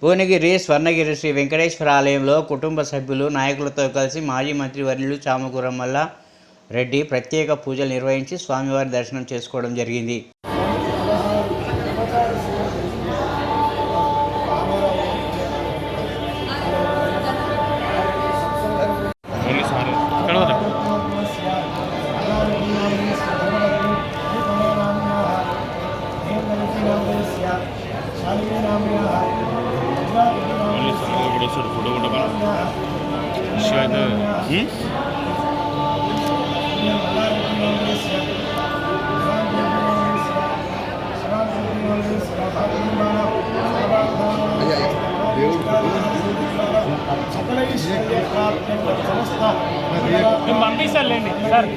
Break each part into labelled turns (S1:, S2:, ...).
S1: భువనగిరి స్వర్ణగిరి శ్రీ వెంకటేశ్వర ఆలయంలో కుటుంబ సభ్యులు నాయకులతో కలిసి మాజీ మంత్రి వర్యులు చామకూరమల్ల రెడ్డి ప్రత్యేక పూజలు నిర్వహించి స్వామివారి దర్శనం చేసుకోవడం జరిగింది.
S2: పంపిస్తారులేండి సార్.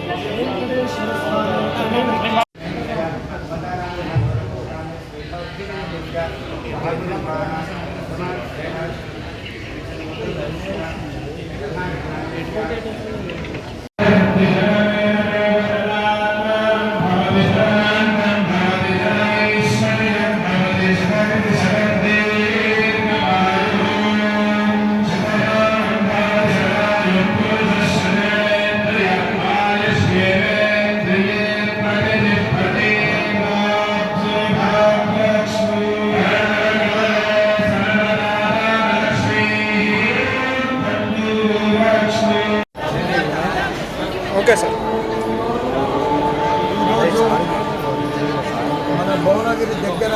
S3: Okay sir.
S4: మన భువనగిరి దగ్గర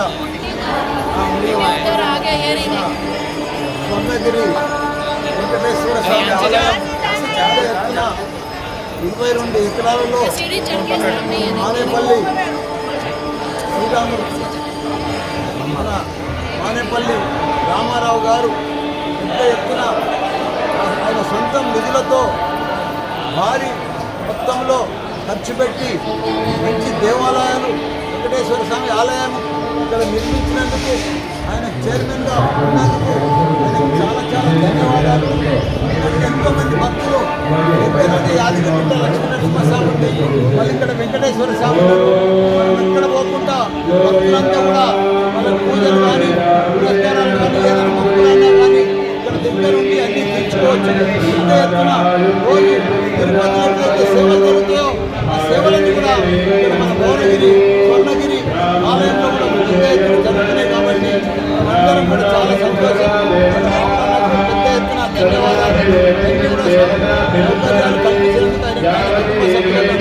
S4: స్వర్ణగిరి వెంకటేశ్వర స్వామి ఆలయం 22 ఎకరాలలో మానేపల్లి శ్రీరాముడు మన మానేపల్లి రామారావు గారు పెద్ద ఎత్తున ఆయన సొంతం నిధులతో భారీ మొత్తంలో ఖర్చు పెట్టి మంచి దేవాలయాలు వెంకటేశ్వర స్వామి ఆలయం ఇక్కడ నిర్మించినందుకు ఆయన చైర్మన్గా ఉన్నందుకు ఆయనకు చాలా చాలా ధన్యవాదాలు. ఎంతోమంది భక్తులు ఎక్కడంటే యాదగిరిగుట్ట లక్ష్మీనరసింహస్వామి ఉంది, మళ్ళీ ఇక్కడ వెంకటేశ్వర స్వామి ఇక్కడ పోకుండా భక్తులంతా కూడా వాళ్ళ పూజలు కానీ పురస్కారాలు కానీ ఏదైనా మొక్కులన్నా కానీ ఇక్కడ దగ్గర ఉండి అన్ని తెచ్చుకోవచ్చు. ఇంత ఎత్తున రోజు తిరుపతి సేవలు జరుగుతాయో ఆ సేవలన్నీ కూడా మన భువనగిరి స్వర్ణగిరి ఆలయంలో కూడా పెద్ద ఎత్తున జరుగుతున్నాయి. కాబట్టి అందరం కూడా చాలా సంతోషం, పెద్ద ఎత్తున ధన్యవాదాలు. సౌకర్యాలు కల్పించినందుకు ఆయన కుటుంబ సభ్యులకు